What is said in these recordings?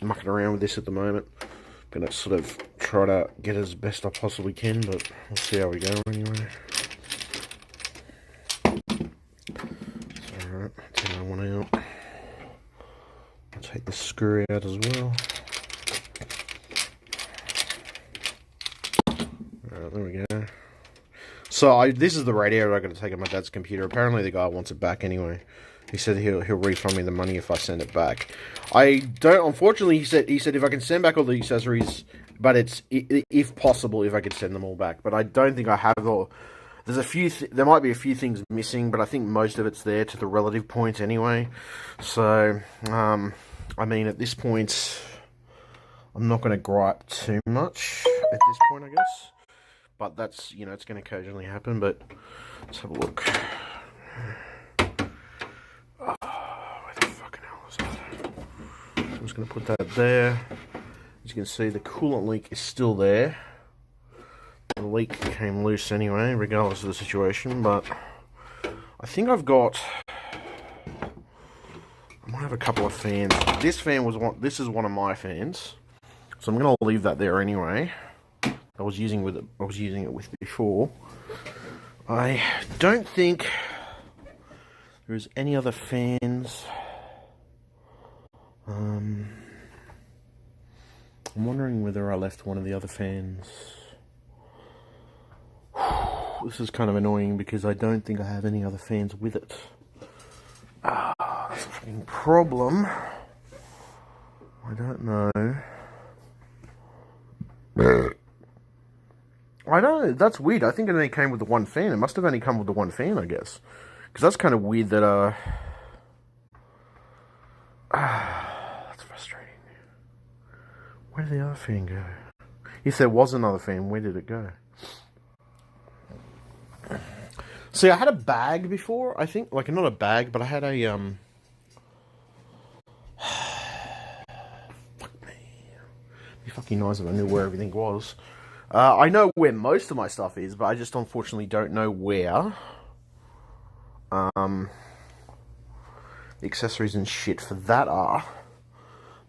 mucking around with this at the moment. Gonna sort of try to get as best I possibly can, but we'll see how we go anyway. So, alright, take that one out. I'll take the screw out as well. Alright, there we go. So this is the radiator I got to take on my dad's computer. Apparently the guy wants it back anyway. He said he'll refund me the money if I send it back. I don't. Unfortunately, he said if I can send back all the accessories, but it's if possible if I could send them all back. But I don't think I have all. There's a few. There might be a few things missing, but I think most of it's there to the relative point anyway. So I mean, at this point, I'm not going to gripe too much at this point, I guess. But that's, you know, it's going to occasionally happen. But let's have a look. Oh, where the fucking hell is that? I'm just going to put that there. As you can see, the coolant leak is still there. The leak came loose anyway, regardless of the situation. But I think I've got. I might have a couple of fans. This fan was one. This is one of my fans, so I'm going to leave that there anyway. I was using it with before. I don't think there's any other fans. I'm wondering whether I left one of the other fans. This is kind of annoying because I don't think I have any other fans with it. That's a fucking problem. I don't know. I don't know, that's weird. I think it only came with the one fan. It must have only come with the one fan, I guess. Because that's kind of weird that, that's frustrating. Where did the other fan go? If there was another fan, where did it go? See, I had a bag before, I think. Like, not a bag, but I had a, fuck me. It'd be fucking nice if I knew where everything was. I know where most of my stuff is, but I just unfortunately don't know where the accessories and shit for that are.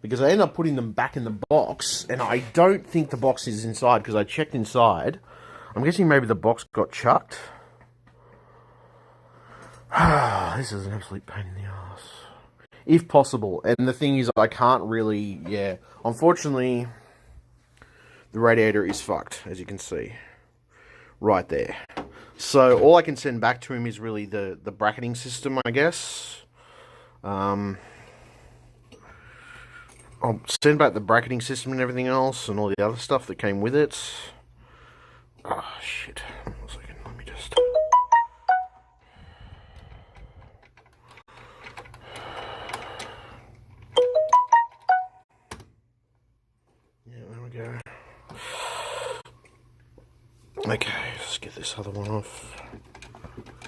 Because I end up putting them back in the box, and I don't think the box is inside, because I checked inside. I'm guessing maybe the box got chucked. This is an absolute pain in the ass. If possible. And the thing is, I can't really, unfortunately, the radiator is fucked, as you can see. Right there. So, all I can send back to him is really the bracketing system, I guess. I'll send back the bracketing system and everything else, and all the other stuff that came with it. Oh, shit. One second, let me just... Yeah, there we go. Okay, let's get this other one off.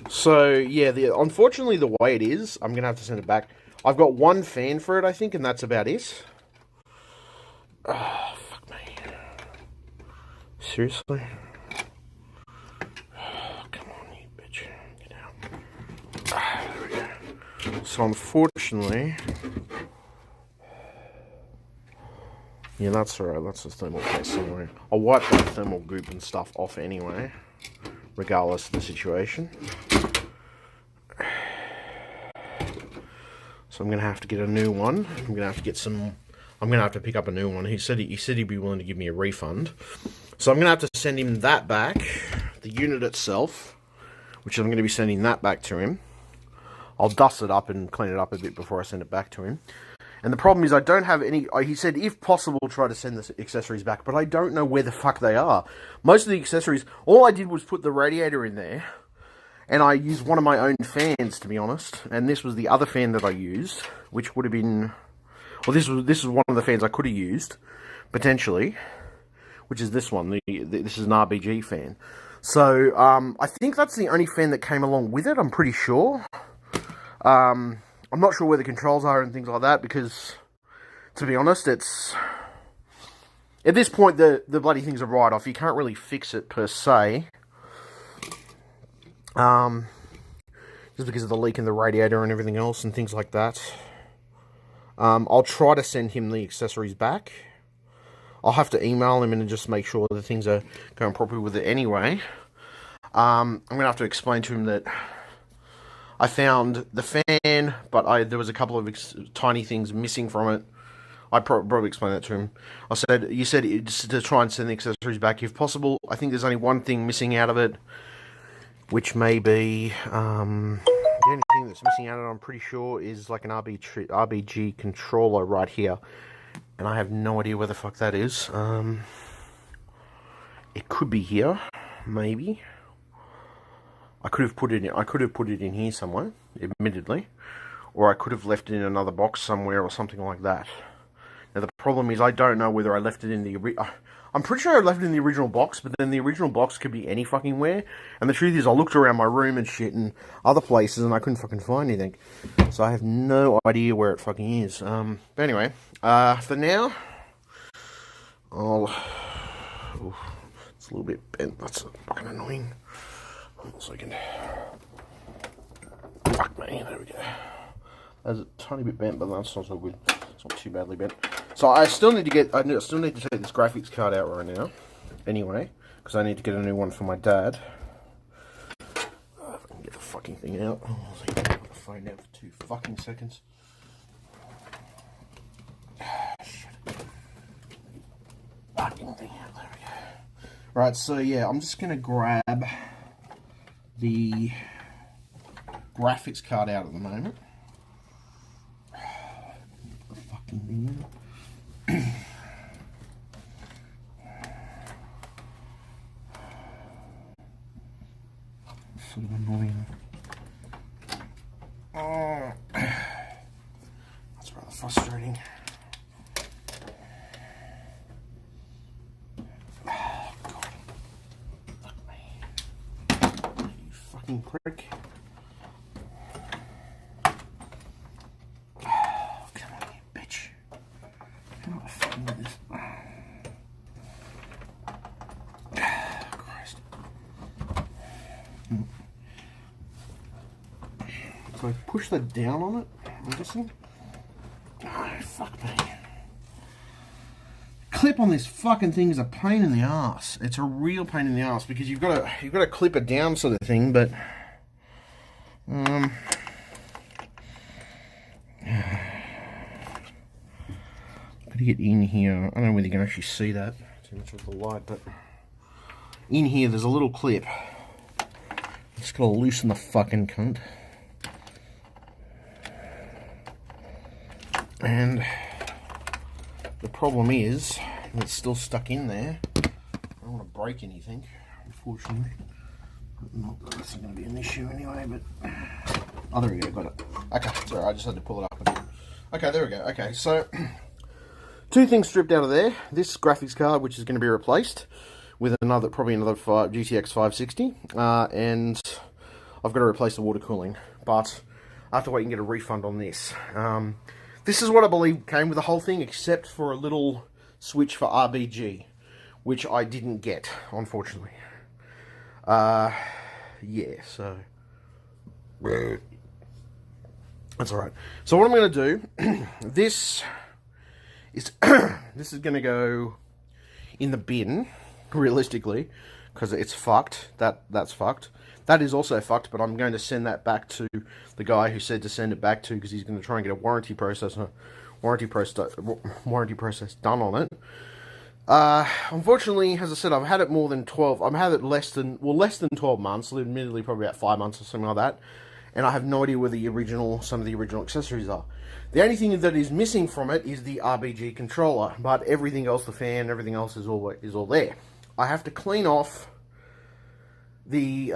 So, yeah, unfortunately the way it is, I'm going to have to send it back. I've got one fan for it, I think, and that's about it. Oh, fuck me. Seriously? Oh, come on, you bitch. Get out. There we go. So, unfortunately... Yeah, that's alright. That's the thermal paste anyway. I'll wipe that thermal goop and stuff off anyway, regardless of the situation. So I'm gonna have to get a new one. I'm gonna have to pick up a new one. He said he'd be willing to give me a refund. So I'm gonna have to send him that back, the unit itself, which I'm gonna be sending that back to him. I'll dust it up and clean it up a bit before I send it back to him. And the problem is I don't have any... He said, if possible, try to send the accessories back. But I don't know where the fuck they are. Most of the accessories... All I did was put the radiator in there. And I used one of my own fans, to be honest. And this was the other fan that I used. Which would have been... Well, this was one of the fans I could have used. Potentially. Which is this one. This is an RBG fan. So, I think that's the only fan that came along with it. I'm pretty sure. I'm not sure where the controls are and things like that, because, to be honest, it's... At this point, the bloody thing's a write-off. You can't really fix it, per se. Just because of the leak in the radiator and everything else and things like that. I'll try to send him the accessories back. I'll have to email him and just make sure that things are going properly with it anyway. I'm going to have to explain to him that I found the fan, but there was a couple of tiny things missing from it. I probably explained that to him. I said, you said it's to try and send the accessories back if possible. I think there's only one thing missing out of it, which may be, the only thing that's missing out of it, I'm pretty sure, is like an RBG controller right here. And I have no idea where the fuck that is. It could be here, maybe. I could have put it in here somewhere, admittedly, or I could have left it in another box somewhere or something like that. Now the problem is I don't know whether I left it in the I'm pretty sure I left it in the original box, but then the original box could be any fucking where. And the truth is I looked around my room and shit and other places and I couldn't fucking find anything. So I have no idea where it fucking is. But anyway, for now, it's a little bit bent. That's fucking annoying. Hold on a second. Fuck me, there we go. That's a tiny bit bent, but that's not so good. It's not too badly bent. So I still need to take this graphics card out right now. Anyway, because I need to get a new one for my dad. If I can get the fucking thing out. I'll put the phone down for 2 fucking seconds. Shit. Fucking thing out. There we go. Right, so yeah, I'm just gonna grab the graphics card out at the moment. The fucking thing. Sort of annoying. That's rather frustrating. Oh, God. Fuck me. You fucking prick. Oh, come on, you bitch. How do I fucking do this? Christ. So I push that down on it, I'm guessing. Oh, fuck me. Clip on this fucking thing is a pain in the ass. It's a real pain in the ass because you've got to clip it down sort of thing, but gotta get in here. I don't know whether you can actually see that too much with the light, but in here there's a little clip. Just gotta loosen the fucking cunt. And the problem is, it's still stuck in there. I don't want to break anything, unfortunately. Not that that's going to be an issue anyway, but... Oh, there we go, got it. Okay, sorry, I just had to pull it up a bit. Okay, there we go. Okay, so... 2 things stripped out of there. This graphics card, which is going to be replaced with probably another GTX 560. And I've got to replace the water cooling. But I have to wait and get a refund on this. This is what I believe came with the whole thing, except for a little switch for RBG, which I didn't get, unfortunately. Yeah, so... That's alright. So what I'm going to do, this is going to go in the bin, realistically, because it's fucked. That's fucked. That is also fucked, but I'm going to send that back to the guy who said to send it back to, because he's going to try and get a warranty process done on it. Unfortunately, as I said, I've had it more than 12. I've had it less than 12 months. Admittedly, probably about 5 months or something like that. And I have no idea where some of the original accessories are. The only thing that is missing from it is the RBG controller, but everything else, the fan, everything else is all there. I have to clean off the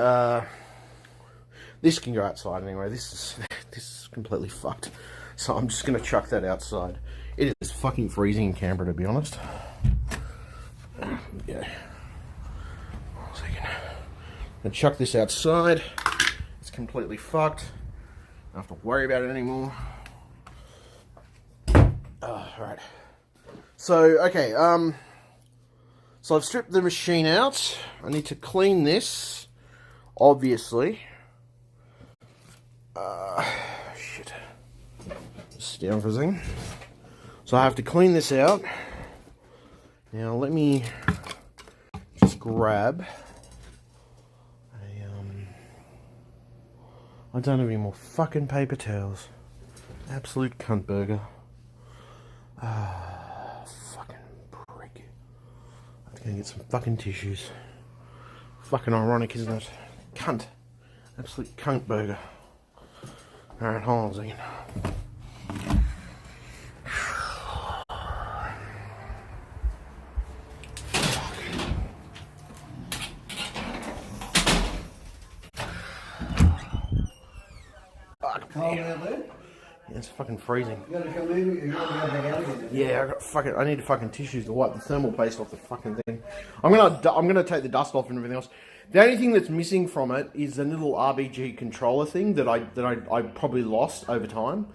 this can go outside anyway. This is completely fucked, so I'm just gonna chuck that outside. It is fucking freezing in Canberra, to be honest. Yeah, 1 second. I'm gonna chuck this outside. It's completely fucked. I don't have to worry about it anymore. Right. So okay, so I've stripped the machine out. I need to clean this, obviously. Shit. Just sit down for a second. So I have to clean this out. Now let me just grab a, I don't have any more fucking paper towels. Absolute cunt burger. Fucking prick. I have to go get some fucking tissues. Fucking ironic, isn't it? Cunt. Absolute cunt burger. Alright, hold on a second. Cold out there? Yeah, it's fucking freezing. You gotta come in, you gotta go back out again. Yeah, I need fucking tissues to wipe the thermal paste off the fucking thing. I'm gonna take the dust off and everything else. The only thing that's missing from it is a little RBG controller thing that I probably lost over time.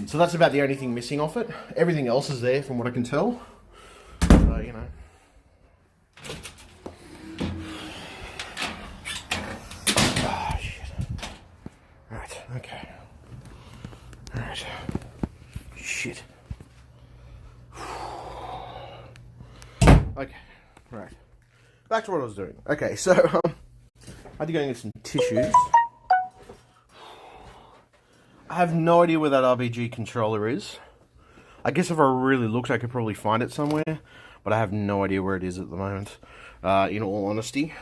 So that's about the only thing missing off it. Everything else is there from what I can tell. So, you know. Ah, shit. Right, okay. Alright. Shit. Okay, right. Back to what I was doing. Okay, so, I had to go and get some tissues. I have no idea where that RBG controller is. I guess if I really looked, I could probably find it somewhere, but I have no idea where it is at the moment, in all honesty.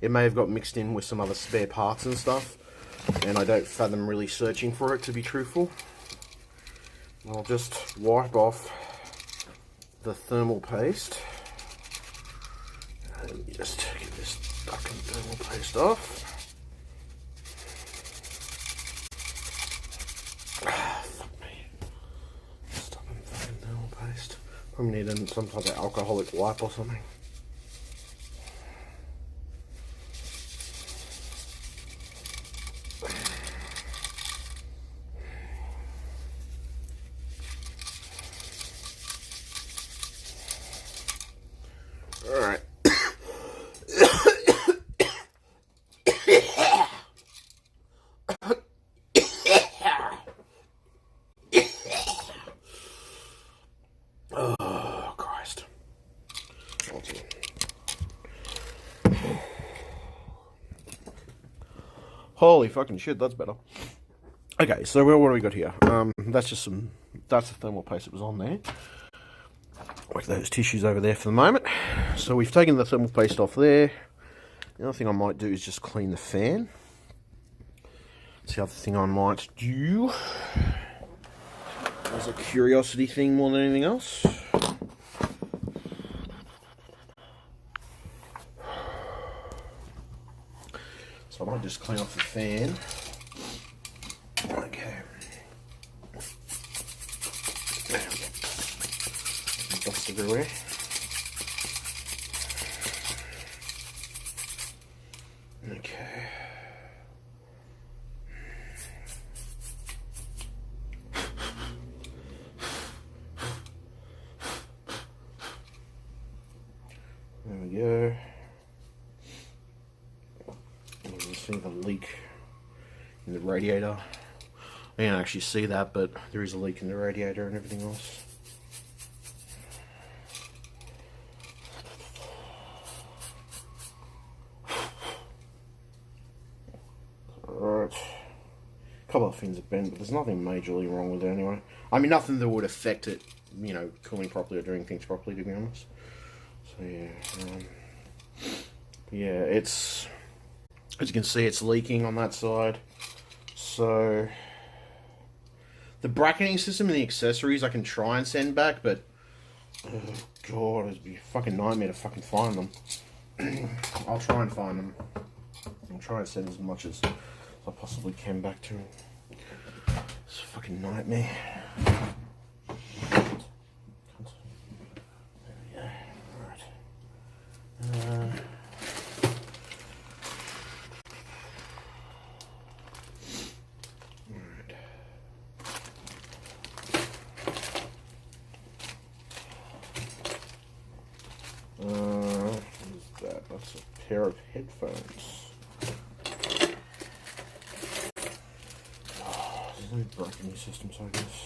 It may have got mixed in with some other spare parts and stuff, and I don't fathom really searching for it, to be truthful. I'll just wipe off the thermal paste. Let me just get this fucking thermal paste off. Fuck me. Stop and fucking thermal paste. Probably need some type of alcoholic wipe or something. Alright. Oh, Christ. Holy fucking shit, that's better. Okay, so what do we got here? That's the thermal paste that was on there. Work those tissues over there for the moment. So we've taken the thermal paste off there. The other thing I might do is just clean the fan. That's the other thing I might do. As a curiosity thing more than anything else. So I might just clean off the fan. Okay. Dust everywhere. Okay. There we go. You can see the leak in the radiator. I can't actually see that, but there is a leak in the radiator and everything else. Alright. A couple of fins are bent, but there's nothing majorly wrong with it anyway. I mean, nothing that would affect it, you know, cooling properly or doing things properly, to be honest. So, yeah. It's... As you can see, it's leaking on that side. So... The bracketing system and the accessories I can try and send back, but... Oh, God, it'd be a fucking nightmare to fucking find them. I'll try and find them. I'll try and send as much as I possibly can back to him. It's a fucking nightmare. There we go. Alright. What is that? That's a pair of headphones. Oh, there's no bracketing systems, I guess.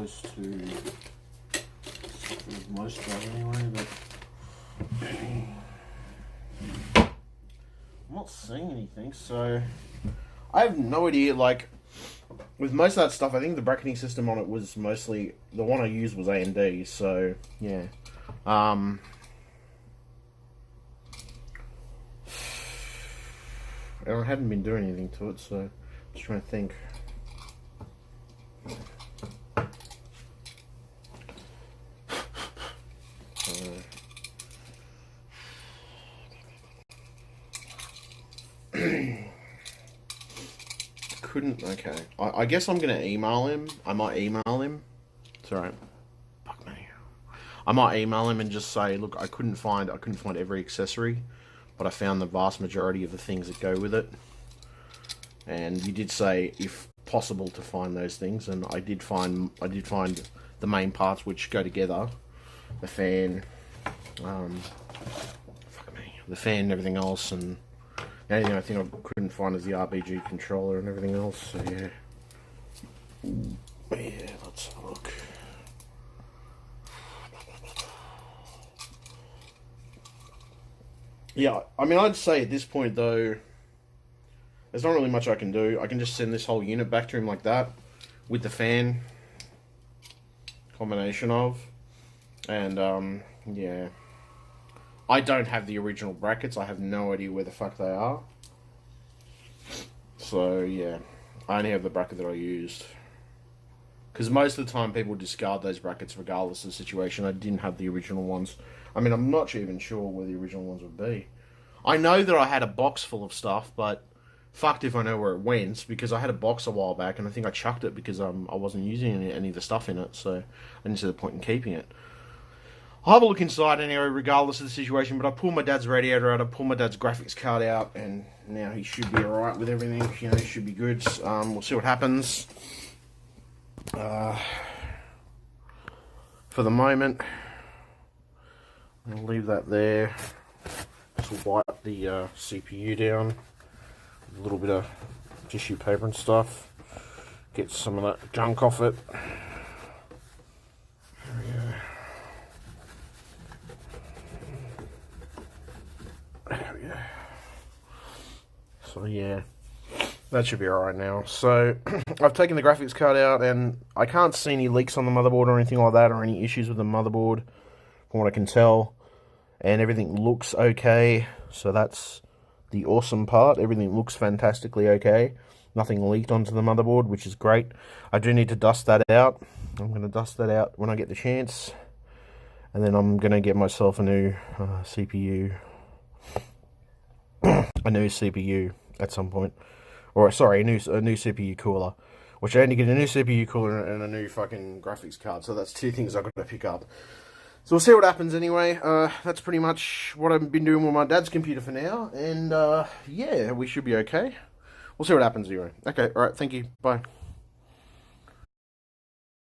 close to most of them anyway, but I'm not seeing anything, so I have no idea. Like, with most of that stuff, I think the bracketing system on it was mostly, the one I used was A&D, so yeah. And I hadn't been doing anything to it, so I'm just trying to think. Couldn't. Okay. I guess I'm gonna email him. I might email him. It's alright. Fuck me. I might email him and just say, look, I couldn't find every accessory, but I found the vast majority of the things that go with it. And you did say, if possible, to find those things, and I did find the main parts which go together. The fan, fuck me, the fan and everything else, and the only thing I think I couldn't find is the RBG controller and everything else, so yeah. Yeah, let's have a look. Yeah, I mean, I'd say at this point, though, there's not really much I can do. I can just send this whole unit back to him like that, with the fan combination of, and, yeah. I don't have the original brackets. I have no idea where the fuck they are. So, yeah. I only have the bracket that I used. Because most of the time people discard those brackets regardless of the situation. I didn't have the original ones. I mean, I'm not even sure where the original ones would be. I know that I had a box full of stuff, but fucked if I know where it went, because I had a box a while back and I think I chucked it because I wasn't using any of the stuff in it, so I didn't see the point in keeping it. I'll have a look inside anyway, regardless of the situation, but I pulled my dad's radiator out, I pulled my dad's graphics card out, and now he should be alright with everything. You know, he should be good. We'll see what happens. For the moment, I'll leave that there. Just wipe the CPU down with a little bit of tissue paper and stuff. Get some of that junk off it. There we go. There we go. So yeah, that should be alright now. So I've taken the graphics card out and I can't see any leaks on the motherboard or anything like that, or any issues with the motherboard from what I can tell, and everything looks okay. So that's the awesome part. Everything looks fantastically okay. Nothing leaked onto the motherboard, which is great. I do need to dust that out. I'm going to dust that out when I get the chance, and then I'm going to get myself a new CPU. A new CPU at some point, or sorry, a new CPU cooler. Which I only get a new CPU cooler and a new fucking graphics card. So that's two things I've got to pick up. So we'll see what happens anyway. That's pretty much what I've been doing with my dad's computer for now, and yeah, we should be okay. We'll see what happens anyway. Okay, all right, thank you, bye.